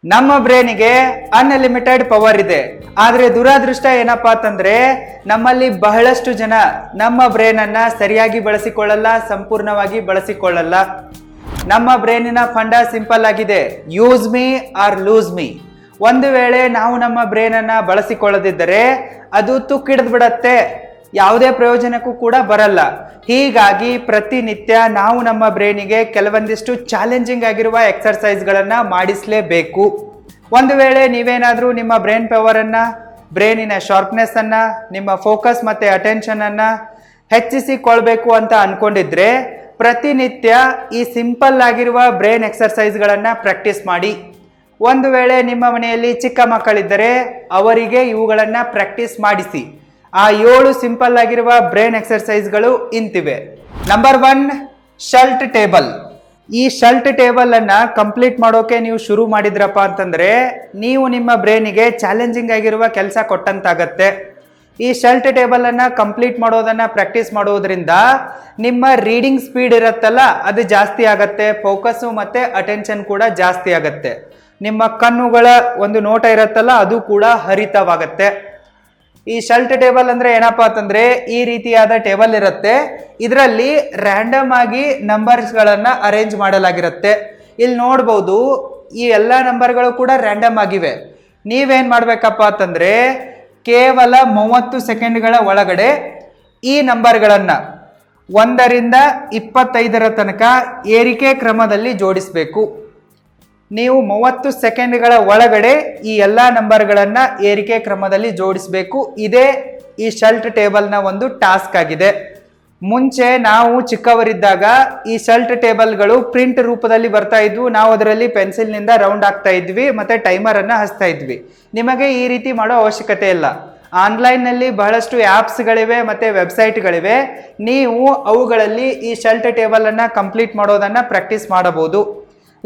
ನಮ್ಮ ಬ್ರೈನಿಗೆ unlimited power ಇದೆ. ಆದ್ರೆ ದುರಾದೃಷ್ಟ ಏನಪ್ಪಾ ಅಂತಂದ್ರೆ ನಮ್ಮಲ್ಲಿ ಬಹಳಷ್ಟು ಜನ ನಮ್ಮ ಬ್ರೈನ್ ಅನ್ನ ಸರಿಯಾಗಿ ಬಳಸಿಕೊಳ್ಳಲ್ಲ, ಸಂಪೂರ್ಣವಾಗಿ ಬಳಸಿಕೊಳ್ಳಲ್ಲ. ನಮ್ಮ ಬ್ರೈನಿನ ಫಂಡ ಸಿಂಪಲ್ ಆಗಿದೆ, use me or lose me. ಒಂದು ವೇಳೆ ನಾವು ನಮ್ಮ ಬ್ರೈನ್ ಅನ್ನ ಬಳಸಿಕೊಳ್ಳದಿದ್ದರೆ ಅದು ತುಕ್ಕಿಡಿದು ಬಿಡತ್ತೆ, ಯಾವುದೇ ಪ್ರಯೋಜನಕ್ಕೂ ಕೂಡ ಬರಲ್ಲ. ಹೀಗಾಗಿ ಪ್ರತಿನಿತ್ಯ ನಾವು ನಮ್ಮ ಬ್ರೈನಿಗೆ ಕೆಲವೊಂದಿಷ್ಟು ಚಾಲೆಂಜಿಂಗ್ ಆಗಿರುವ ಎಕ್ಸರ್ಸೈಸ್ಗಳನ್ನ ಮಾಡಿಸಲೇಬೇಕು. ಒಂದು ವೇಳೆ ನೀವೇನಾದ್ರೂ ನಿಮ್ಮ ಬ್ರೈನ್ ಪವರ್ ಅನ್ನ, ಬ್ರೈನಿನ ಶಾರ್ಪ್ನೆಸ್ ಅನ್ನ, ನಿಮ್ಮ ಫೋಕಸ್ ಮತ್ತೆ ಅಟೆನ್ಷನ್ ಅನ್ನ ಹೆಚ್ಚಿಸಿಕೊಳ್ಬೇಕು ಅಂತ ಅನ್ಕೊಂಡಿದ್ರೆ ಪ್ರತಿನಿತ್ಯ ಈ ಸಿಂಪಲ್ ಆಗಿರುವ ಬ್ರೈನ್ ಎಕ್ಸರ್ಸೈಸ್ಗಳನ್ನ ಪ್ರಾಕ್ಟೀಸ್ ಮಾಡಿ. ಒಂದು ವೇಳೆ ನಿಮ್ಮ ಮನೆಯಲ್ಲಿ ಚಿಕ್ಕ ಮಕ್ಕಳಿದ್ದರೆ ಅವರಿಗೆ ಇವುಗಳನ್ನ ಪ್ರಾಕ್ಟೀಸ್ ಮಾಡಿಸಿ. ಆ 7 ಸಿಂಪಲ್ ಆಗಿರುವ ಬ್ರೈನ್ ಎಕ್ಸರ್ಸೈಸ್ಗಳು ಇಂತಿವೆ. Number 1, Schulte table. ಈ ಶಲ್ಟ್ ಟೇಬಲ್ ಅನ್ನ ಕಂಪ್ಲೀಟ್ ಮಾಡೋಕೆ ನೀವು ಶುರು ಮಾಡಿದ್ರಪ್ಪ ಅಂತಂದ್ರೆ ನೀವು ನಿಮ್ಮ ಬ್ರೈನಿಗೆ ಚಾಲೆಂಜಿಂಗ್ ಆಗಿರುವ ಕೆಲಸ ಕೊಟ್ಟಂತಾಗತ್ತೆ. ಈ ಶಲ್ಟ್ ಟೇಬಲ್ ಅನ್ನ ಕಂಪ್ಲೀಟ್ ಮಾಡೋದನ್ನ ಪ್ರಾಕ್ಟೀಸ್ ಮಾಡೋದ್ರಿಂದ ನಿಮ್ಮ ರೀಡಿಂಗ್ ಸ್ಪೀಡ್ ಇರುತ್ತಲ್ಲ ಅದು ಜಾಸ್ತಿ ಆಗತ್ತೆ, ಫೋಕಸ್ ಮತ್ತೆ ಅಟೆನ್ಷನ್ ಕೂಡ ಜಾಸ್ತಿ ಆಗತ್ತೆ. ನಿಮ್ಮ ಕಣ್ಣುಗಳ ಒಂದು ನೋಟ ಇರುತ್ತಲ್ಲ ಅದು ಕೂಡ ಹರಿತವಾಗತ್ತೆ. ಈ ಶಲ್ಟ್ ಟೇಬಲ್ ಅಂದ್ರೆ ಏನಪ್ಪಾ ಅಂತಂದ್ರೆ ಈ ರೀತಿಯಾದ ಟೇಬಲ್ ಇರುತ್ತೆ. ಇದರಲ್ಲಿ ರ್ಯಾಂಡಮ್ ಆಗಿ ನಂಬರ್ಸ್ ಗಳನ್ನ ಅರೇಂಜ್ ಮಾಡಲಾಗಿರುತ್ತೆ. ಇಲ್ಲಿ ನೋಡ್ಬೋದು ಈ ಎಲ್ಲ ನಂಬರ್ಗಳು ಕೂಡ ರ್ಯಾಂಡಮ್ ಆಗಿವೆ. ನೀವೇನ್ ಮಾಡ್ಬೇಕಪ್ಪ ಅಂತಂದ್ರೆ ಕೇವಲ 30 ಸೆಕೆಂಡ್ಗಳ ಒಳಗಡೆ ಈ ನಂಬರ್ಗಳನ್ನ 1ರಿಂದ 25ರ ತನಕ ಏರಿಕೆ ಕ್ರಮದಲ್ಲಿ ಜೋಡಿಸಬೇಕು. ನೀವು 30 ಸೆಕೆಂಡ್ಗಳ ಒಳಗಡೆ ಈ ಎಲ್ಲ ನಂಬರ್ಗಳನ್ನ ಏರಿಕೆ ಕ್ರಮದಲ್ಲಿ ಜೋಡಿಸಬೇಕು. ಇದೇ ಈ ಶಲ್ಟ್ ಟೇಬಲ್ನ ಒಂದು ಟಾಸ್ಕ್ ಆಗಿದೆ. ಮುಂಚೆ ನಾವು ಚಿಕ್ಕವರಿದ್ದಾಗ ಈ ಶಲ್ಟ್ ಟೇಬಲ್ಗಳು ಪ್ರಿಂಟ್ ರೂಪದಲ್ಲಿ ಬರ್ತಾ ಇದ್ವು. ನಾವು ಅದರಲ್ಲಿ ಪೆನ್ಸಿಲ್ನಿಂದ ರೌಂಡ್ ಆಗ್ತಾ ಇದ್ವಿ ಮತ್ತೆ ಟೈಮರ್ ಅನ್ನ ಹಚ್ತಾ ಇದ್ವಿ. ನಿಮಗೆ ಈ ರೀತಿ ಮಾಡೋ ಅವಶ್ಯಕತೆ ಇಲ್ಲ. ಆನ್ಲೈನ್ನಲ್ಲಿ ಬಹಳಷ್ಟು ಆ್ಯಪ್ಸ್ಗಳಿವೆ ಮತ್ತು ವೆಬ್ಸೈಟ್ಗಳಿವೆ. ನೀವು ಅವುಗಳಲ್ಲಿ ಈ ಶಲ್ಟ್ ಟೇಬಲ್ ಅನ್ನ ಕಂಪ್ಲೀಟ್ ಮಾಡೋದನ್ನ ಪ್ರಾಕ್ಟೀಸ್ ಮಾಡಬಹುದು.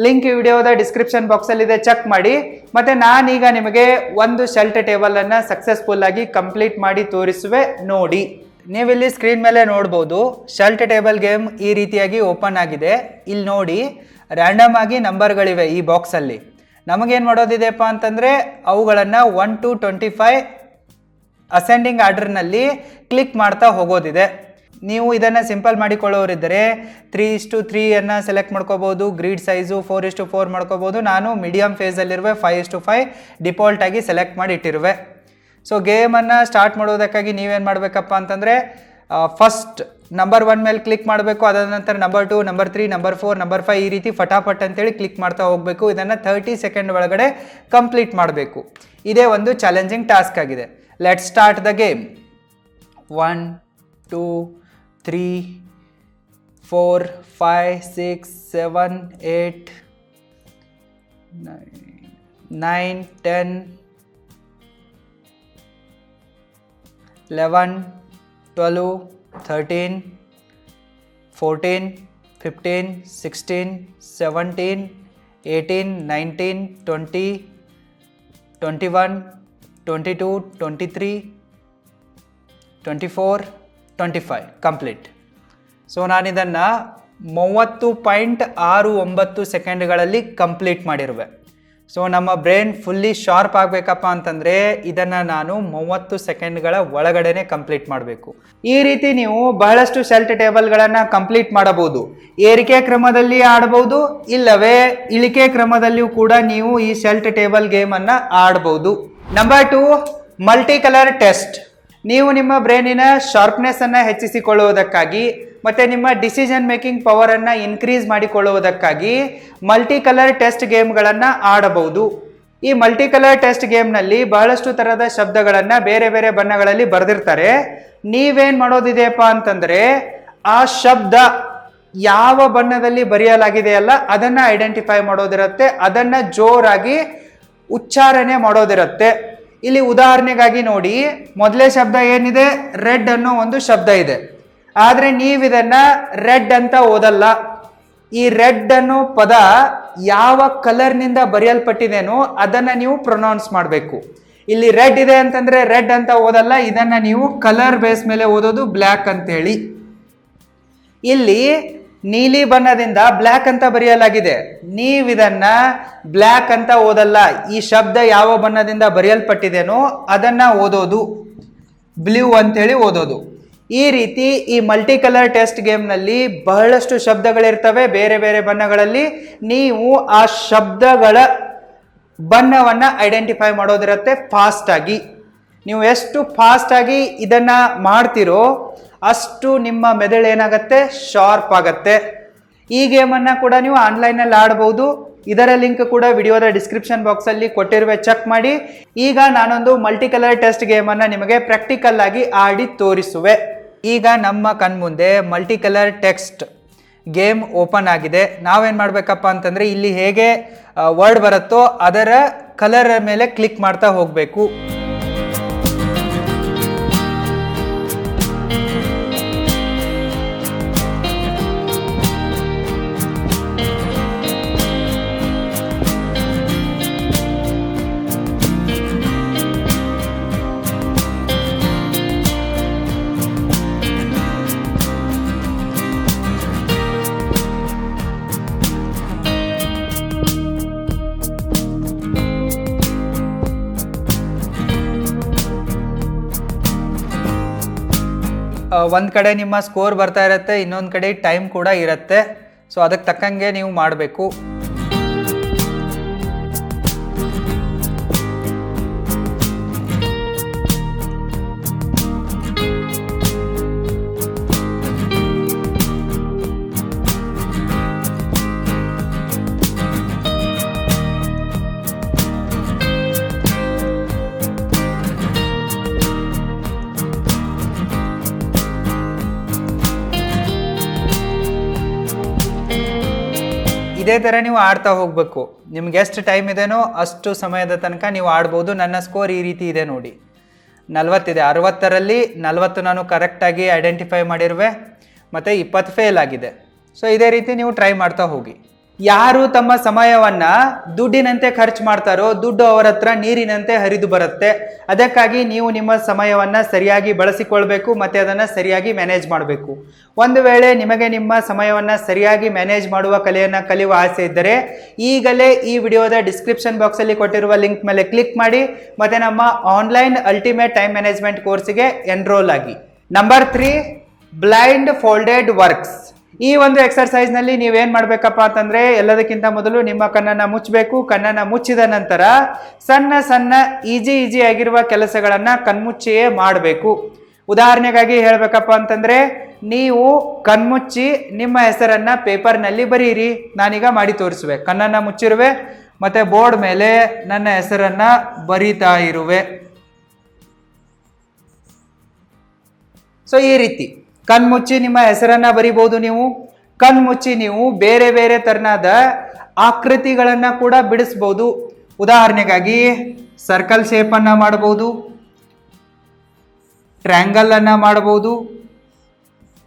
ಲಿಂಕ್ ಈ ವಿಡಿಯೋದ ಡಿಸ್ಕ್ರಿಪ್ಷನ್ ಬಾಕ್ಸಲ್ಲಿ ಇದೆ, ಚೆಕ್ ಮಾಡಿ. ಮತ್ತೆ ನಾನೀಗ ನಿಮಗೆ ಒಂದು ಶಲ್ಟ್ ಟೇಬಲ್ ಅನ್ನ ಸಕ್ಸಸ್ಫುಲ್ ಆಗಿ ಕಂಪ್ಲೀಟ್ ಮಾಡಿ ತೋರಿಸುವೆ, ನೋಡಿ. ನೀವಿಲ್ಲಿ ಸ್ಕ್ರೀನ್ ಮೇಲೆ ನೋಡ್ಬೋದು ಶಲ್ಟ್ ಟೇಬಲ್ ಗೇಮ್ ಈ ರೀತಿಯಾಗಿ ಓಪನ್ ಆಗಿದೆ. ಇಲ್ಲಿ ನೋಡಿ ರ್ಯಾಂಡಮ್ ಆಗಿ ನಂಬರ್ಗಳಿವೆ ಈ ಬಾಕ್ಸಲ್ಲಿ. ನಮಗೇನು ಮಾಡೋದಿದೆಪ್ಪ ಅಂತಂದರೆ ಅವುಗಳನ್ನು 1 to 25 ಅಸೆಂಡಿಂಗ್ ಆರ್ಡರ್ನಲ್ಲಿ ಕ್ಲಿಕ್ ಮಾಡ್ತಾ ಹೋಗೋದಿದೆ. ನೀವು ಇದನ್ನು ಸಿಂಪಲ್ ಮಾಡಿಕೊಳ್ಳೋರಿದ್ದರೆ 3:3 ಅನ್ನು ಸೆಲೆಕ್ಟ್ ಮಾಡ್ಕೋಬೋದು. ಗ್ರಿಡ್ ಸೈಜು 4:4 ಮಾಡ್ಕೋಬೋದು. ನಾನು ಮೀಡಿಯಮ್ ಫೇಸಲ್ಲಿರುವೆ 5:5 ಡಿಫಾಲ್ಟ್ ಆಗಿ ಸೆಲೆಕ್ಟ್ ಮಾಡಿ ಇಟ್ಟಿರುವೆ. ಸೊ ಗೇಮನ್ನು ಸ್ಟಾರ್ಟ್ ಮಾಡೋದಕ್ಕಾಗಿ ನೀವೇನು ಮಾಡಬೇಕಪ್ಪ ಅಂತಂದರೆ ಫಸ್ಟ್ ನಂಬರ್ 1 ಮೇಲೆ ಕ್ಲಿಕ್ ಮಾಡಬೇಕು. ಅದಾದ ನಂತರ ನಂಬರ್ 2, ನಂಬರ್ 3, ನಂಬರ್ 4, ನಂಬರ್ 5 ಈ ರೀತಿ ಫಟಾಫಟ್ ಅಂತೇಳಿ ಕ್ಲಿಕ್ ಮಾಡ್ತಾ ಹೋಗಬೇಕು. ಇದನ್ನು 30 ಸೆಕೆಂಡ್ ಒಳಗಡೆ ಕಂಪ್ಲೀಟ್ ಮಾಡಬೇಕು. ಇದೇ ಒಂದು ಚಾಲೆಂಜಿಂಗ್ ಟಾಸ್ಕ್ ಆಗಿದೆ. Let start the game. 1 2 3 4 5 6 7 8 9 10 11 12 13 14 15 16 17 18 19 20 21 22 23 24 25 complete. So ನಾನಿದನ್ನು 30.69 ಸೆಕೆಂಡ್ಗಳಲ್ಲಿ ಕಂಪ್ಲೀಟ್ ಮಾಡಿರುವೆ. ಸೊ ನಮ್ಮ ಬ್ರೈನ್ ಫುಲ್ಲಿ ಶಾರ್ಪ್ ಆಗಬೇಕಪ್ಪ ಅಂತಂದರೆ ಇದನ್ನು ನಾನು 30 ಸೆಕೆಂಡ್ಗಳ ಒಳಗಡೆನೆ ಕಂಪ್ಲೀಟ್ ಮಾಡಬೇಕು. ಈ ರೀತಿ ನೀವು ಬಹಳಷ್ಟು ಶಲ್ಟ್ ಟೇಬಲ್ಗಳನ್ನು ಕಂಪ್ಲೀಟ್ ಮಾಡಬಹುದು. ಏರಿಕೆ ಕ್ರಮದಲ್ಲಿ ಆಡಬಹುದು, ಇಲ್ಲವೇ ಇಳಿಕೆ ಕ್ರಮದಲ್ಲಿಯೂ ಕೂಡ ನೀವು ಈ ಶಲ್ಟ್ ಟೇಬಲ್ ಗೇಮನ್ನು ಆಡಬಹುದು. Number 2, multi colour test. ನೀವು ನಿಮ್ಮ ಬ್ರೈನಿನ ಶಾರ್ಪ್ನೆಸ್ ಅನ್ನು ಹೆಚ್ಚಿಸಿಕೊಳ್ಳುವುದಕ್ಕಾಗಿ ಮತ್ತು ನಿಮ್ಮ ಡಿಸಿಷನ್ ಮೇಕಿಂಗ್ ಪವರನ್ನು ಇನ್ಕ್ರೀಸ್ ಮಾಡಿಕೊಳ್ಳುವುದಕ್ಕಾಗಿ ಮಲ್ಟಿ ಕಲರ್ ಟೆಸ್ಟ್ ಗೇಮ್ಗಳನ್ನು ಆಡಬಹುದು. ಈ ಮಲ್ಟಿ ಕಲರ್ ಟೆಸ್ಟ್ ಗೇಮ್ನಲ್ಲಿ ಬಹಳಷ್ಟು ಥರದ ಶಬ್ದಗಳನ್ನು ಬೇರೆ ಬೇರೆ ಬಣ್ಣಗಳಲ್ಲಿ ಬರೆದಿರ್ತಾರೆ. ನೀವೇನು ಮಾಡೋದಿದೆಯಪ್ಪ ಅಂತಂದರೆ ಆ ಶಬ್ದ ಯಾವ ಬಣ್ಣದಲ್ಲಿ ಬರೆಯಲಾಗಿದೆಯಲ್ಲ ಅದನ್ನು ಐಡೆಂಟಿಫೈ ಮಾಡೋದಿರುತ್ತೆ, ಅದನ್ನು ಜೋರಾಗಿ ಉಚ್ಚಾರಣೆ ಮಾಡೋದಿರುತ್ತೆ. ಇಲ್ಲಿ ಉದಾಹರಣೆಗಾಗಿ ನೋಡಿ, ಮೊದಲೇ ಶಬ್ದ ಏನಿದೆ, ರೆಡ್ ಅನ್ನೋ ಒಂದು ಶಬ್ದ ಇದೆ. ಆದರೆ ನೀವಿದನ್ನು ರೆಡ್ ಅಂತ ಓದಲ್ಲ. ಈ ರೆಡ್ ಅನ್ನೋ ಪದ ಯಾವ ಕಲರ್ನಿಂದ ಬರೆಯಲ್ಪಟ್ಟಿದೆನೋ ಅದನ್ನು ನೀವು ಪ್ರೊನೌನ್ಸ್ ಮಾಡಬೇಕು. ಇಲ್ಲಿ ರೆಡ್ ಇದೆ ಅಂತಂದರೆ ರೆಡ್ ಅಂತ ಓದಲ್ಲ, ಇದನ್ನು ನೀವು ಕಲರ್ ಬೇಸ್ ಮೇಲೆ ಓದೋದು ಬ್ಲ್ಯಾಕ್ ಅಂತೇಳಿ. ಇಲ್ಲಿ ನೀಲಿ ಬಣ್ಣದಿಂದ ಬ್ಲ್ಯಾಕ್ ಅಂತ ಬರೆಯಲಾಗಿದೆ. ನೀವಿದನ್ನ ಬ್ಲ್ಯಾಕ್ ಅಂತ ಓದಲ್ಲ. ಈ ಶಬ್ದ ಯಾವ ಬಣ್ಣದಿಂದ ಬರೆಯಲ್ಪಟ್ಟಿದೆನೋ ಅದನ್ನ ಓದೋದು, ಬ್ಲೂ ಅಂತೇಳಿ ಓದೋದು. ಈ ರೀತಿ ಈ ಮಲ್ಟಿ ಕಲರ್ ಟೆಸ್ಟ್ ಗೇಮ್ನಲ್ಲಿ ಬಹಳಷ್ಟು ಶಬ್ದಗಳಿರ್ತವೆ ಬೇರೆ ಬೇರೆ ಬಣ್ಣಗಳಲ್ಲಿ. ನೀವು ಆ ಶಬ್ದಗಳ ಬಣ್ಣವನ್ನ ಐಡೆಂಟಿಫೈ ಮಾಡೋದಿರುತ್ತೆ ಫಾಸ್ಟ್ ಆಗಿ. ನೀವು ಎಷ್ಟು ಫಾಸ್ಟ್ ಆಗಿ ಇದನ್ನ ಮಾಡ್ತಿರೋ ಅಷ್ಟು ನಿಮ್ಮ ಮೆದುಳು ಏನಾಗತ್ತೆ, ಶಾರ್ಪ್ ಆಗತ್ತೆ. ಈ ಗೇಮನ್ನು ಕೂಡ ನೀವು ಆನ್ಲೈನಲ್ಲಿ ಆಡ್ಬೋದು. ಇದರ ಲಿಂಕ್ ಕೂಡ ವಿಡಿಯೋದ ಡಿಸ್ಕ್ರಿಪ್ಷನ್ ಬಾಕ್ಸಲ್ಲಿ ಕೊಟ್ಟಿರುವೆ, ಚೆಕ್ ಮಾಡಿ. ಈಗ ನಾನೊಂದು ಮಲ್ಟಿ ಕಲರ್ ಟೆಸ್ಟ್ ಗೇಮನ್ನು ನಿಮಗೆ ಪ್ರಾಕ್ಟಿಕಲ್ ಆಗಿ ಆಡಿ ತೋರಿಸುವೆ. ಈಗ ನಮ್ಮ ಕಣ್ಮುಂದೆ multi colour text game open ಆಗಿದೆ. ನಾವೇನು ಮಾಡಬೇಕಪ್ಪ ಅಂತಂದರೆ ಇಲ್ಲಿ ಹೇಗೆ ವರ್ಡ್ ಬರುತ್ತೋ ಅದರ ಕಲರ್ ಮೇಲೆ ಕ್ಲಿಕ್ ಮಾಡ್ತಾ ಹೋಗಬೇಕು. ಒಂದು ಕಡೆ ನಿಮ್ಮ ಸ್ಕೋರ್ ಬರ್ತಾ ಇರುತ್ತೆ, ಇನ್ನೊಂದು ಕಡೆ ಟೈಮ್ ಕೂಡ ಇರುತ್ತೆ. ಸೊ ಅದಕ್ಕೆ ತಕ್ಕಂಗೆ ನೀವು ಮಾಡಬೇಕು. ಇದೇ ಥರ ನೀವು ಆಡ್ತಾ ಹೋಗಬೇಕು. ನಿಮ್ಗೆ ಎಷ್ಟು ಟೈಮ್ ಇದೆನೋ ಅಷ್ಟು ಸಮಯದ ತನಕ ನೀವು ಆಡ್ಬೋದು. ನನ್ನ ಸ್ಕೋರ್ ಈ ರೀತಿ ಇದೆ ನೋಡಿ, 40 ಇದೆ. 60ರಲ್ಲಿ 40 ನಾನು ಕರೆಕ್ಟಾಗಿ ಐಡೆಂಟಿಫೈ ಮಾಡಿರುವೆ ಮತ್ತು 20 ಫೇಲ್ ಆಗಿದೆ. ಸೊ ಇದೇ ರೀತಿ ನೀವು ಟ್ರೈ ಮಾಡ್ತಾ ಹೋಗಿ. ಯಾರು ತಮ್ಮ ಸಮಯವನ್ನ ದುಡ್ಡಿನಂತೆ ಖರ್ಚು ಮಾಡ್ತಾರೋ ದುಡ್ಡು ಅವರ ಹತ್ರ ನೀರಿನಂತೆ ಹರಿದು ಬರುತ್ತೆ. ಅದಕ್ಕಾಗಿ ನೀವು ನಿಮ್ಮ ಸಮಯವನ್ನ ಸರಿಯಾಗಿ ಬಳಸಿಕೊಳ್ಬೇಕು ಮತ್ತೆ ಅದನ್ನ ಸರಿಯಾಗಿ ಮ್ಯಾನೇಜ್ ಮಾಡಬೇಕು. ಒಂದು ವೇಳೆ ನಿಮಗೆ ನಿಮ್ಮ ಸಮಯವನ್ನ ಸರಿಯಾಗಿ ಮ್ಯಾನೇಜ್ ಮಾಡುವ ಕಲೆಯನ್ನ ಕಲಿಯುವ ಆಸೆ ಇದ್ದರೆ ಈಗಲೇ ಈ ವಿಡಿಯೋದ ಡಿಸ್ಕ್ರಿಪ್ಷನ್ ಬಾಕ್ಸ್ ಅಲ್ಲಿ ಕೊಟ್ಟಿರುವ ಲಿಂಕ್ ಮೇಲೆ ಕ್ಲಿಕ್ ಮಾಡಿ ಮತ್ತೆ ನಮ್ಮ ಆನ್ಲೈನ್ ಅಲ್ಟಿಮೇಟ್ ಟೈಮ್ ಮ್ಯಾನೇಜ್ಮೆಂಟ್ ಕೋರ್ಸ್ಗೆ ಎನ್ರೋಲ್ ಆಗಿ. Number 3, blind folded works. ಈ ಒಂದು ಎಕ್ಸರ್ಸೈಸ್ ನಲ್ಲಿ ನೀವೇನ್ ಮಾಡ್ಬೇಕಪ್ಪ ಅಂತಂದ್ರೆ ಎಲ್ಲದಕ್ಕಿಂತ ಮೊದಲು ನಿಮ್ಮ ಕಣ್ಣನ್ನ ಮುಚ್ಚಬೇಕು. ಕಣ್ಣನ್ನ ಮುಚ್ಚಿದ ನಂತರ ಸಣ್ಣ ಸಣ್ಣ ಈಜಿ ಆಗಿರುವ ಕೆಲಸಗಳನ್ನ ಕಣ್ಮುಚ್ಚಿಯೇ ಮಾಡಬೇಕು. ಉದಾಹರಣೆಗಾಗಿ ಹೇಳ್ಬೇಕಪ್ಪ ಅಂತಂದ್ರೆ ನೀವು ಕಣ್ಮುಚ್ಚಿ ನಿಮ್ಮ ಹೆಸರನ್ನ ಪೇಪರ್ನಲ್ಲಿ ಬರೀರಿ. ನಾನೀಗ ಮಾಡಿ ತೋರಿಸುವೆ. ಕಣ್ಣನ್ನ ಮುಚ್ಚಿರುವೆ ಮತ್ತೆ ಬೋರ್ಡ್ ಮೇಲೆ ನನ್ನ ಹೆಸರನ್ನ ಬರೀತಾ ಇರುವೆ. ಸೊ ಈ ರೀತಿ ಕಣ್ಮುಚ್ಚಿ ನಿಮ್ಮ ಹೆಸರನ್ನ ಬರಿಬಹುದು. ನೀವು ಕಣ್ಮುಚ್ಚಿ ನೀವು ಬೇರೆ ಬೇರೆ ತರನಾದ ಆಕೃತಿಗಳನ್ನ ಕೂಡ ಬಿಡಿಸಬಹುದು. ಉದಾಹರಣೆಗಾಗಿ ಸರ್ಕಲ್ ಶೇಪ್ ಅನ್ನ ಮಾಡಬಹುದು, ಟ್ರ್ಯಾಂಗಲ್ ಅನ್ನ ಮಾಡಬಹುದು,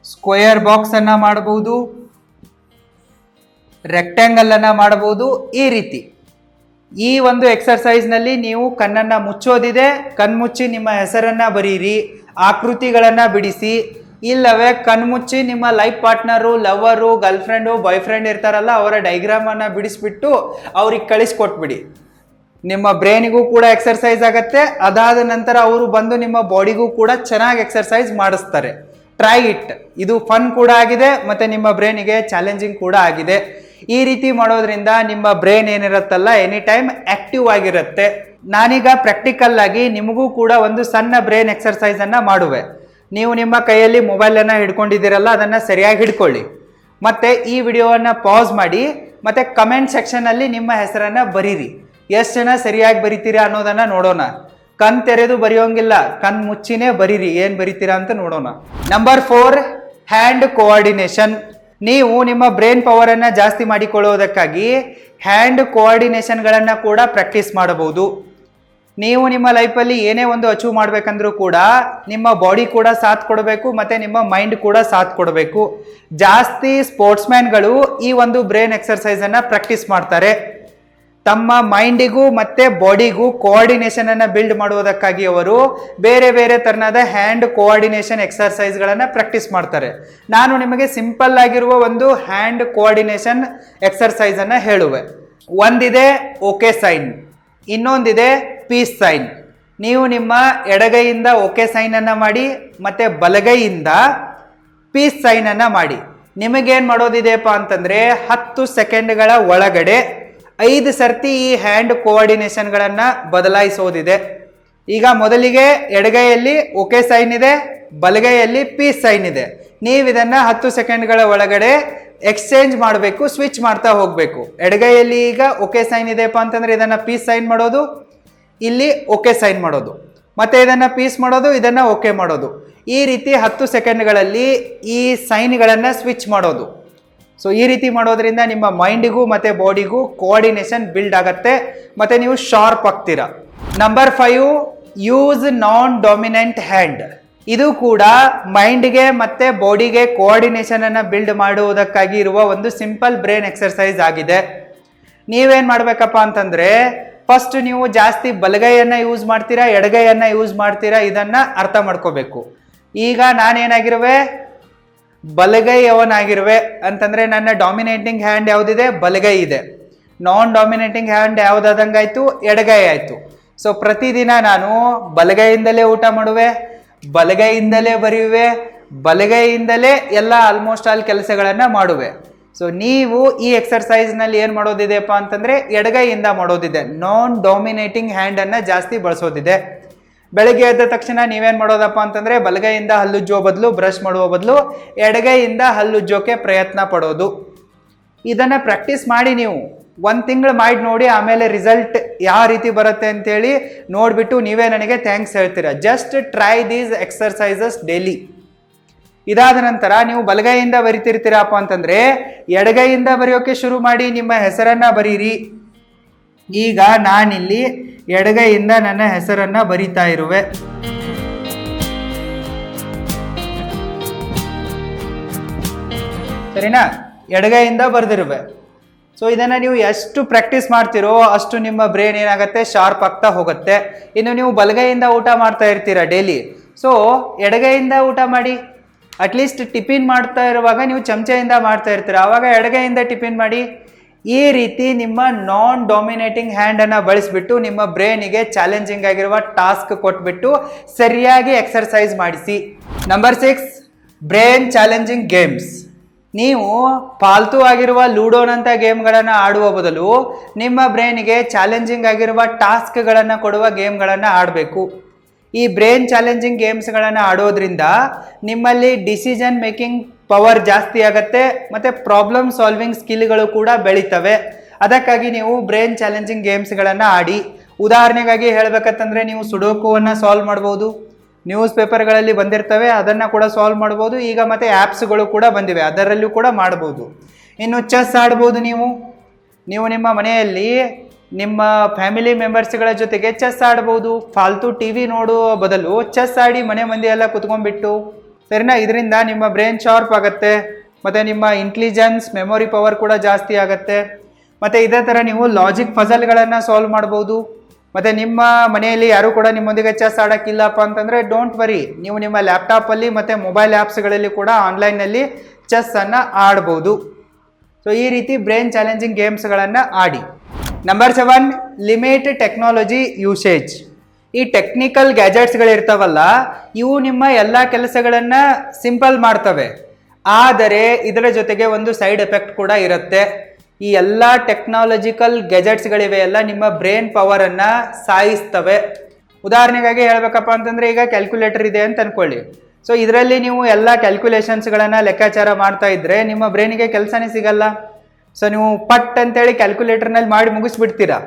ಸ್ಕ್ವೇರ್ ಬಾಕ್ಸ್ ಅನ್ನ ಮಾಡಬಹುದು, ರೆಕ್ಟ್ಯಾಂಗಲ್ ಅನ್ನ ಮಾಡಬಹುದು. ಈ ರೀತಿ ಈ ಒಂದು ಎಕ್ಸರ್ಸೈಸ್ ನಲ್ಲಿ ನೀವು ಕಣ್ಣನ್ನ ಮುಚ್ಚೋದಿದೆ. ಕಣ್ಮುಚ್ಚಿ ನಿಮ್ಮ ಹೆಸರನ್ನ ಬರೀರಿ, ಆಕೃತಿಗಳನ್ನ ಬಿಡಿಸಿ. ಇಲ್ಲವೇ ಕಣ್ಮುಚ್ಚಿ ನಿಮ್ಮ life partner, lover, girl friend, boy friend ಇರ್ತಾರಲ್ಲ ಅವರ ಡೈಗ್ರಾಮ್ ಅನ್ನ ಬಿಡಿಸ್ಬಿಟ್ಟು ಅವ್ರಿಗೆ ಕಳಿಸ್ಕೊಟ್ಬಿಡಿ. ನಿಮ್ಮ ಬ್ರೈನಿಗೂ ಕೂಡ ಎಕ್ಸರ್ಸೈಸ್ ಆಗತ್ತೆ. ಅದಾದ ನಂತರ ಅವರು ಬಂದು ನಿಮ್ಮ ಬಾಡಿಗೂ ಕೂಡ ಚೆನ್ನಾಗಿ ಎಕ್ಸರ್ಸೈಸ್ ಮಾಡಿಸ್ತಾರೆ. Try it. ಇದು ಫನ್ ಕೂಡ ಆಗಿದೆ ಮತ್ತೆ ನಿಮ್ಮ ಬ್ರೈನಿಗೆ ಚಾಲೆಂಜಿಂಗ್ ಕೂಡ ಆಗಿದೆ. ಈ ರೀತಿ ಮಾಡೋದ್ರಿಂದ ನಿಮ್ಮ ಬ್ರೈನ್ ಏನಿರುತ್ತಲ್ಲ ಎನಿ ಟೈಮ್ ಆಕ್ಟಿವ್ ಆಗಿರುತ್ತೆ. ನಾನೀಗ ಪ್ರಾಕ್ಟಿಕಲ್ ಆಗಿ ನಿಮಗೂ ಕೂಡ ಒಂದು ಸಣ್ಣ ಬ್ರೈನ್ ಎಕ್ಸರ್ಸೈಸ್ ಅನ್ನ ಮಾಡುವೆ. ನೀವು ನಿಮ್ಮ ಕೈಯಲ್ಲಿ ಮೊಬೈಲನ್ನು ಹಿಡ್ಕೊಂಡಿದ್ದೀರಲ್ಲ ಅದನ್ನು ಸರಿಯಾಗಿ ಹಿಡ್ಕೊಳ್ಳಿ. ಮತ್ತೆ ಈ ವಿಡಿಯೋವನ್ನು ಪಾಸ್ ಮಾಡಿ ಮತ್ತೆ ಕಮೆಂಟ್ ಸೆಕ್ಷನಲ್ಲಿ ನಿಮ್ಮ ಹೆಸರನ್ನು ಬರೀರಿ. ಎಷ್ಟು ಜನ ಸರಿಯಾಗಿ ಬರಿತೀರಾ ಅನ್ನೋದನ್ನು ನೋಡೋಣ. ಕಣ್ ತೆರೆದು ಬರೆಯೋಂಗಿಲ್ಲ, ಕಣ್ ಮುಚ್ಚಿನೇ ಬರೀರಿ. ಏನು ಬರಿತೀರಾ ಅಂತ ನೋಡೋಣ. Number 4, hand coordination. ನೀವು ನಿಮ್ಮ ಬ್ರೈನ್ ಪವರನ್ನು ಜಾಸ್ತಿ ಮಾಡಿಕೊಳ್ಳುವುದಕ್ಕಾಗಿ ಹ್ಯಾಂಡ್ ಕೋಆರ್ಡಿನೇಷನ್ಗಳನ್ನು ಕೂಡ ಪ್ರಾಕ್ಟೀಸ್ ಮಾಡಬಹುದು. ನೀವು ನಿಮ್ಮ ಲೈಫಲ್ಲಿ ಏನೇ ಒಂದು ಅಚೀವ್ ಮಾಡ್ಬೇಕಂದ್ರೂ ಕೂಡ ನಿಮ್ಮ ಬಾಡಿ ಕೂಡ ಸಾಥ್ ಕೊಡಬೇಕು ಮತ್ತೆ ನಿಮ್ಮ ಮೈಂಡ್ ಕೂಡ ಸಾಥ್ ಕೊಡಬೇಕು. ಜಾಸ್ತಿ ಸ್ಪೋರ್ಟ್ಸ್ ಮ್ಯಾನ್ಗಳು ಈ ಒಂದು ಬ್ರೈನ್ ಎಕ್ಸರ್ಸೈಸ್ ಅನ್ನ ಪ್ರಾಕ್ಟೀಸ್ ಮಾಡ್ತಾರೆ. ತಮ್ಮ ಮೈಂಡಿಗೂ ಮತ್ತೆ ಬಾಡಿಗೂ ಕೋಆರ್ಡಿನೇಷನ್ ಅನ್ನ ಬಿಲ್ಡ್ ಮಾಡುವುದಕ್ಕಾಗಿ ಅವರು ಬೇರೆ ಬೇರೆ ತರಹದ ಹ್ಯಾಂಡ್ ಕೋಆರ್ಡಿನೇಷನ್ ಎಕ್ಸರ್ಸೈಸ್ಗಳನ್ನ ಪ್ರಾಕ್ಟೀಸ್ ಮಾಡ್ತಾರೆ. ನಾನು ನಿಮಗೆ ಸಿಂಪಲ್ ಆಗಿರುವ ಒಂದು ಹ್ಯಾಂಡ್ ಕೋಆರ್ಡಿನೇಷನ್ ಎಕ್ಸರ್ಸೈಸ್ ಅನ್ನ ಹೇಳುವೆ. ಒಂದಿದೆ ಓಕೆ ಸೈನ್, ಇನ್ನೊಂದಿದೆ ಪೀಸ್ ಸೈನ್. ನೀವು ನಿಮ್ಮ ಎಡಗೈಯಿಂದ ಓಕೆ ಸೈನ್ ಅನ್ನ ಮಾಡಿ ಮತ್ತೆ ಬಲಗೈಯಿಂದ ಪೀಸ್ ಸೈನ್ ಅನ್ನ ಮಾಡಿ. ನಿಮಗೇನ್ ಮಾಡೋದಿದೆಯಪ್ಪ ಅಂತಂದ್ರೆ 10 ಸೆಕೆಂಡ್ಗಳ ಒಳಗಡೆ 5 ಸರ್ತಿ ಈ ಹ್ಯಾಂಡ್ ಕೋಆರ್ಡಿನೇಷನ್ಗಳನ್ನ ಬದಲಾಯಿಸೋದಿದೆ. ಈಗ ಮೊದಲಿಗೆ ಎಡಗೈಯಲ್ಲಿ ಓಕೆ ಸೈನ್ ಇದೆ, ಬಲಗೈಯಲ್ಲಿ ಪೀಸ್ ಸೈನ್ ಇದೆ. ನೀವು ಇದನ್ನ 10 ಸೆಕೆಂಡ್ಗಳ ಒಳಗಡೆ ಎಕ್ಸ್ಚೇಂಜ್ ಮಾಡಬೇಕು, ಸ್ವಿಚ್ ಮಾಡ್ತಾ ಹೋಗ್ಬೇಕು. ಎಡಗೈಯಲ್ಲಿ ಈಗ ಓಕೆ ಸೈನ್ ಇದೆಯಪ್ಪ ಅಂತಂದ್ರೆ ಇದನ್ನ ಪೀಸ್ ಸೈನ್ ಮಾಡೋದು, ಇಲ್ಲಿ ಓಕೆ ಸೈನ್ ಮಾಡೋದು, ಮತ್ತೆ ಇದನ್ನ ಪೀಸ್ ಮಾಡೋದು, ಇದನ್ನ ಓಕೆ ಮಾಡೋದು. ಈ ರೀತಿ 10 ಸೆಕೆಂಡ್ಗಳಲ್ಲಿ ಈ ಸೈನ್ಗಳನ್ನ ಸ್ವಿಚ್ ಮಾಡೋದು. ಸೊ ಈ ರೀತಿ ಮಾಡೋದ್ರಿಂದ ನಿಮ್ಮ ಮೈಂಡಿಗೂ ಮತ್ತೆ ಬಾಡಿಗೂ ಕೋಆರ್ಡಿನೇಷನ್ ಬಿಲ್ಡ್ ಆಗತ್ತೆ, ಮತ್ತೆ ನೀವು ಶಾರ್ಪ್ ಆಗ್ತೀರಾ. ನಂಬರ್ 5, ಯೂಸ್ ನಾನ್ ಡಾಮಿನೆಂಟ್ ಹ್ಯಾಂಡ್. ಇದು ಕೂಡ ಮೈಂಡ್ಗೆ ಮತ್ತೆ ಬಾಡಿಗೆ ಕೋಆರ್ಡಿನೇಷನ್ ಅನ್ನ ಬಿಲ್ಡ್ ಮಾಡುವುದಕ್ಕಾಗಿ ಇರುವ ಒಂದು ಸಿಂಪಲ್ ಬ್ರೈನ್ ಎಕ್ಸರ್ಸೈಸ್ ಆಗಿದೆ. ನೀವೇನ್ ಮಾಡ್ಬೇಕಪ್ಪ ಅಂತಂದ್ರೆ ಫಸ್ಟ್ ನೀವು ಜಾಸ್ತಿ ಬಲಗೈಯನ್ನ ಯೂಸ್ ಮಾಡ್ತೀರಾ, ಎಡಗೈಯನ್ನ ಯೂಸ್ ಮಾಡ್ತೀರಾ, ಇದನ್ನ ಅರ್ಥ ಮಾಡ್ಕೋಬೇಕು. ಈಗ ನಾನೇನಾಗಿರುವೆ, ಬಲಗೈಯವನಾಗಿರುವೆ ಅಂತಂದ್ರೆ ನನ್ನ ಡಾಮಿನೇಟಿಂಗ್ ಹ್ಯಾಂಡ್ ಯಾವ್ದಿದೆ, ಬಲಗೈ ಇದೆ. ನಾನ್ ಡಾಮಿನೇಟಿಂಗ್ ಹ್ಯಾಂಡ್ ಯಾವ್ದಾದಂಗಾಯ್ತು, ಎಡಗೈ ಆಯ್ತು. ಸೊ ಪ್ರತಿದಿನ ನಾನು ಬಲಗೈಯಿಂದಲೇ ಊಟ ಮಾಡುವೆ, ಬಲಗೈಯಿಂದಲೇ ಬರೆಯುವೆ, ಬಲಗೈಯಿಂದಲೇ ಎಲ್ಲ ಆಲ್ಮೋಸ್ಟ್ ಆಲ್ ಕೆಲಸಗಳನ್ನ ಮಾಡುವೆ. ಸೊ ನೀವು ಈ ಎಕ್ಸರ್ಸೈಸ್ ನಲ್ಲಿ ಏನ್ ಮಾಡೋದಿದೆಯಪ್ಪ ಅಂತಂದ್ರೆ ಎಡಗೈಯಿಂದ ಮಾಡೋದಿದೆ. ನಾನ್ ಡಾಮಿನೇಟಿಂಗ್ ಹ್ಯಾಂಡ್ ಅನ್ನ ಜಾಸ್ತಿ ಬಳಸೋದಿದೆ. ಬೆಳಗ್ಗೆ ಎದ್ದ ತಕ್ಷಣ ನೀವೇನ್ ಮಾಡೋದಪ್ಪ ಅಂತಂದ್ರೆ ಬಲಗೈಯಿಂದ ಹಲ್ಲುಜ್ಜೋ ಬದಲು, ಬ್ರಷ್ ಮಾಡುವ ಬದಲು ಎಡಗೈಯಿಂದ ಹಲ್ಲುಜ್ಜೋಕೆ ಪ್ರಯತ್ನ ಪಡೋದು. ಇದನ್ನ ಪ್ರಾಕ್ಟೀಸ್ ಮಾಡಿ ನೀವು 1 ತಿಂಗಳು ಮಾಡಿ ನೋಡಿ, ಆಮೇಲೆ ರಿಸಲ್ಟ್ ಯಾವ ರೀತಿ ಬರುತ್ತೆ ಅಂತೇಳಿ ನೋಡ್ಬಿಟ್ಟು ನೀವೇ ನನಗೆ ಥ್ಯಾಂಕ್ಸ್ ಹೇಳ್ತೀರಾ. Just try these exercises daily. ಇದಾದ ನಂತರ ನೀವು ಬಲಗೈಯಿಂದ ಬರಿತಿರ್ತೀರಪ್ಪ ಅಂತಂದ್ರೆ ಎಡಗೈಯಿಂದ ಬರೆಯೋಕೆ ಶುರು ಮಾಡಿ, ನಿಮ್ಮ ಹೆಸರನ್ನ ಬರೀರಿ. ಈಗ ನಾನಿಲ್ಲಿ ಎಡಗೈಯಿಂದ ನನ್ನ ಹೆಸರನ್ನ ಬರಿತಾ ಇರುವೆ. ಸರಿನಾ? ಎಡಗೈಯಿಂದ ಬರೆದಿರುವೆ. ಸೊ ಇದನ್ನ ನೀವು ಎಷ್ಟು ಪ್ರಾಕ್ಟೀಸ್ ಮಾಡ್ತಿರೋ ಅಷ್ಟು ನಿಮ್ಮ ಬ್ರೈನ್ ಏನಾಗುತ್ತೆ, ಶಾರ್ಪ್ ಆಗ್ತಾ ಹೋಗುತ್ತೆ. ಇನ್ನು ನೀವು ಬಲಗೈಯಿಂದ ಊಟ ಮಾಡ್ತಾ ಇರ್ತೀರಾ ಡೈಲಿ, ಸೊ ಎಡಗೈಯಿಂದ ಊಟ ಮಾಡಿ. ಅಟ್ಲೀಸ್ಟ್ ಟಿಫಿನ್ ಮಾಡ್ತಾ ಇರುವಾಗ ನೀವು ಚಮಚೆಯಿಂದ ಮಾಡ್ತಾ ಇರ್ತೀರ, ಆವಾಗ ಎಡಗೈಯಿಂದ ಟಿಫಿನ್ ಮಾಡಿ. ಈ ರೀತಿ ನಿಮ್ಮ ನಾನ್ ಡಾಮಿನೇಟಿಂಗ್ ಹ್ಯಾಂಡ್ ಅನ್ನ ಬಳಸಿಬಿಟ್ಟು ನಿಮ್ಮ ಬ್ರೈನಿಗೆ ಚಾಲೆಂಜಿಂಗ್ ಆಗಿರುವ ಟಾಸ್ಕ್ ಕೊಟ್ಬಿಟ್ಟು ಸರಿಯಾಗಿ ಎಕ್ಸರ್ಸೈಸ್ ಮಾಡಿಸಿ. Number 6, brain challenging games. ನೀವು ಫಾಲ್ತು ಆಗಿರುವ ಲೂಡೋನಂತ ಗೇಮ್ಗಳನ್ನು ಆಡುವ ಬದಲು ನಿಮ್ಮ ಬ್ರೈನಿಗೆ ಚಾಲೆಂಜಿಂಗ್ ಆಗಿರುವ ಟಾಸ್ಕ್ಗಳನ್ನು ಕೊಡುವ ಗೇಮ್ಗಳನ್ನು ಆಡಬೇಕು. ಈ ಬ್ರೈನ್ ಚಾಲೆಂಜಿಂಗ್ ಗೇಮ್ಸ್ಗಳನ್ನು ಆಡೋದ್ರಿಂದ ನಿಮ್ಮಲ್ಲಿ ಡಿಸಿಷನ್ ಮೇಕಿಂಗ್ ಪವರ್ ಜಾಸ್ತಿ ಆಗತ್ತೆ, ಮತ್ತೆ ಪ್ರಾಬ್ಲಮ್ ಸಾಲ್ವಿಂಗ್ ಸ್ಕಿಲ್ಗಳು ಕೂಡ ಬೆಳೀತವೆ. ಅದಕ್ಕಾಗಿ ನೀವು ಬ್ರೈನ್ ಚಾಲೆಂಜಿಂಗ್ ಗೇಮ್ಸ್ಗಳನ್ನು ಆಡಿ. ಉದಾಹರಣೆಗಾಗಿ ಹೇಳಬೇಕಂತಂದ್ರೆ ನೀವು ಸುಡೋಕೋವನ್ನು ಸಾಲ್ವ್ ಮಾಡ್ಬೋದು, ನ್ಯೂಸ್ ಪೇಪರ್ಗಳಲ್ಲಿ ಬಂದಿರ್ತವೆ ಅದನ್ನು ಕೂಡ ಸಾಲ್ವ್ ಮಾಡ್ಬೋದು. ಈಗ ಮತ್ತೆ ಆ್ಯಪ್ಸ್ಗಳು ಕೂಡ ಬಂದಿವೆ, ಅದರಲ್ಲೂ ಕೂಡ ಮಾಡ್ಬೋದು. ಇನ್ನು ಚೆಸ್ ಆಡ್ಬೋದು. ನೀವು ನಿಮ್ಮ ಮನೆಯಲ್ಲಿ ನಿಮ್ಮ ಫ್ಯಾಮಿಲಿ ಮೆಂಬರ್ಸ್ಗಳ ಜೊತೆಗೆ ಚೆಸ್ ಆಡ್ಬೋದು. ಫಾಲ್ತು ಟಿವಿ ನೋಡುವ ಬದಲು ಚೆಸ್ ಆಡಿ ಮನೆ ಮಂದಿ ಎಲ್ಲ ಕುತ್ಕೊಂಡ್ಬಿಟ್ಟು, ಸರಿನಾ? ಇದರಿಂದ ನಿಮ್ಮ ಬ್ರೈನ್ ಶಾರ್ಪ್ ಆಗುತ್ತೆ, ಮತ್ತು ನಿಮ್ಮ ಇಂಟೆಲಿಜೆನ್ಸ್ ಮೆಮೊರಿ ಪವರ್ ಕೂಡ ಜಾಸ್ತಿ ಆಗುತ್ತೆ. ಮತ್ತು ಇದೇ ಥರ ನೀವು ಲಾಜಿಕ್ ಫಜಲ್ಗಳನ್ನು ಸಾಲ್ವ್ ಮಾಡ್ಬೋದು. ಮತ್ತು ನಿಮ್ಮ ಮನೆಯಲ್ಲಿ ಯಾರು ಕೂಡ ನಿಮ್ಮೊಂದಿಗೆ ಚೆಸ್ ಆಡೋಕ್ಕಿಲ್ಲಪ್ಪ ಅಂತಂದರೆ ಡೋಂಟ್ ವರಿ, ನೀವು ನಿಮ್ಮ ಲ್ಯಾಪ್ಟಾಪಲ್ಲಿ ಮತ್ತು ಮೊಬೈಲ್ ಆ್ಯಪ್ಸ್ಗಳಲ್ಲಿ ಕೂಡ ಆನ್ಲೈನಲ್ಲಿ ಚೆಸ್ಸನ್ನು ಆಡ್ಬೋದು. ಸೊ ಈ ರೀತಿ ಬ್ರೈನ್ ಚಾಲೆಂಜಿಂಗ್ ಗೇಮ್ಸ್ಗಳನ್ನು ಆಡಿ. Number 7, limit technology usage. ಈ ಟೆಕ್ನಿಕಲ್ ಗ್ಯಾಜೆಟ್ಸ್ಗಳಿರ್ತಾವಲ್ಲ, ಇವು ನಿಮ್ಮ ಎಲ್ಲ ಕೆಲಸಗಳನ್ನು ಸಿಂಪಲ್ ಮಾಡ್ತವೆ, ಆದರೆ ಇದರ ಜೊತೆಗೆ ಒಂದು ಸೈಡ್ ಎಫೆಕ್ಟ್ ಕೂಡ ಇರುತ್ತೆ. ಈ ಎಲ್ಲ ಟೆಕ್ನಾಲಜಿಕಲ್ ಗ್ಯಾಜೆಟ್ಸ್ಗಳಿವೆ ಎಲ್ಲ ನಿಮ್ಮ ಬ್ರೈನ್ ಪವರನ್ನು ಸಾಯಿಸ್ತವೆ. ಉದಾಹರಣೆಗಾಗಿ ಹೇಳಬೇಕಪ್ಪ ಅಂತಂದರೆ ಈಗ ಕ್ಯಾಲ್ಕುಲೇಟರ್ ಇದೆ ಅಂತ ಅಂದ್ಕೊಳ್ಳಿ. ಸೊ ಇದರಲ್ಲಿ ನೀವು ಎಲ್ಲ ಕ್ಯಾಲ್ಕುಲೇಷನ್ಸ್ಗಳನ್ನು ಲೆಕ್ಕಾಚಾರ ಮಾಡ್ತಾ ಇದ್ದರೆ ನಿಮ್ಮ ಬ್ರೈನಿಗೆ ಕೆಲಸನೇ ಸಿಗಲ್ಲ. ಸೊ ನೀವು ಪಟ್ ಅಂತೇಳಿ ಕ್ಯಾಲ್ಕುಲೇಟರ್ನಲ್ಲಿ ಮಾಡಿ ಮುಗಿಸ್ಬಿಡ್ತೀರಾ,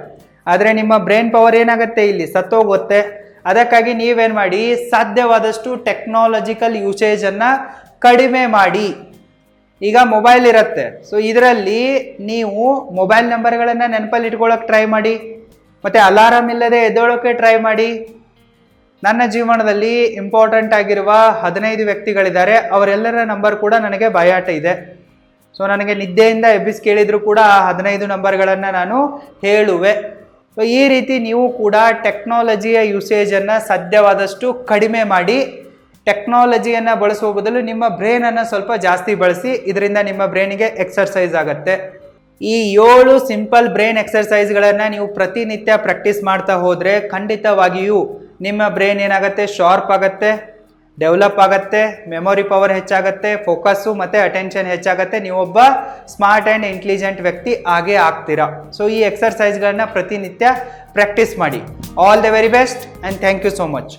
ಆದರೆ ನಿಮ್ಮ ಬ್ರೈನ್ ಪವರ್ ಏನಾಗುತ್ತೆ, ಇಲ್ಲಿ ಸತ್ತೋಗುತ್ತೆ. ಅದಕ್ಕಾಗಿ ನೀವೇನು ಮಾಡಿ, ಸಾಧ್ಯವಾದಷ್ಟು ಟೆಕ್ನಾಲಜಿಕಲ್ ಯೂಸೇಜನ್ನು ಕಡಿಮೆ ಮಾಡಿ. ಈಗ ಮೊಬೈಲ್ ಇರುತ್ತೆ, ಸೊ ಇದರಲ್ಲಿ ನೀವು ಮೊಬೈಲ್ ನಂಬರ್ಗಳನ್ನು ನೆನಪಲ್ಲಿ ಇಟ್ಕೊಳ್ಳೋಕೆ ಟ್ರೈ ಮಾಡಿ, ಮತ್ತು ಅಲಾರಾಮ್ ಇಲ್ಲದೆ ಎದ್ದೇಳೋಕೆ ಟ್ರೈ ಮಾಡಿ. ನನ್ನ ಜೀವನದಲ್ಲಿ ಇಂಪಾರ್ಟೆಂಟ್ ಆಗಿರುವ 15 ವ್ಯಕ್ತಿಗಳಿದ್ದಾರೆ, ಅವರೆಲ್ಲರ ನಂಬರ್ ಕೂಡ ನನಗೆ ಬಯಾಟ ಇದೆ. ಸೊ ನನಗೆ ನಿದ್ದೆಯಿಂದ ಎಬ್ಬಿಸಿ ಕೇಳಿದ್ರು ಕೂಡ ಆ 15 ನಂಬರ್ಗಳನ್ನು ನಾನು ಹೇಳುವೆ. ಸೊ ಈ ರೀತಿ ನೀವು ಕೂಡ ಟೆಕ್ನಾಲಜಿಯ ಯೂಸೇಜನ್ನು ಸಾಧ್ಯವಾದಷ್ಟು ಕಡಿಮೆ ಮಾಡಿ ಟೆಕ್ನಾಲಜಿಯನ್ನು ಬಳಸುವ ಬದಲು ನಿಮ್ಮ ಬ್ರೈನನ್ನು ಸ್ವಲ್ಪ ಜಾಸ್ತಿ ಬಳಸಿ. ಇದರಿಂದ ನಿಮ್ಮ ಬ್ರೈನಿಗೆ ಎಕ್ಸರ್ಸೈಸ್ ಆಗುತ್ತೆ. ಈ 7 ಸಿಂಪಲ್ ಬ್ರೈನ್ ಎಕ್ಸರ್ಸೈಸ್ಗಳನ್ನು ನೀವು ಪ್ರತಿನಿತ್ಯ ಪ್ರಾಕ್ಟೀಸ್ ಮಾಡ್ತಾ ಹೋದರೆ ಖಂಡಿತವಾಗಿಯೂ ನಿಮ್ಮ ಬ್ರೈನ್ ಏನಾಗುತ್ತೆ, ಶಾರ್ಪ್ ಆಗುತ್ತೆ, ಡೆವಲಪ್ ಆಗುತ್ತೆ, ಮೆಮೊರಿ ಪವರ್ ಹೆಚ್ಚಾಗುತ್ತೆ, ಫೋಕಸ್ಸು ಮತ್ತು ಅಟೆನ್ಷನ್ ಹೆಚ್ಚಾಗುತ್ತೆ. ನೀವೊಬ್ಬ ಸ್ಮಾರ್ಟ್ ಆ್ಯಂಡ್ ಇಂಟೆಲಿಜೆಂಟ್ ವ್ಯಕ್ತಿ ಆಗೇ ಆಗ್ತೀರಾ. ಸೊ ಈ ಎಕ್ಸರ್ಸೈಸ್ಗಳನ್ನ ಪ್ರತಿನಿತ್ಯ ಪ್ರಾಕ್ಟೀಸ್ ಮಾಡಿ. All the very best and thank you so much.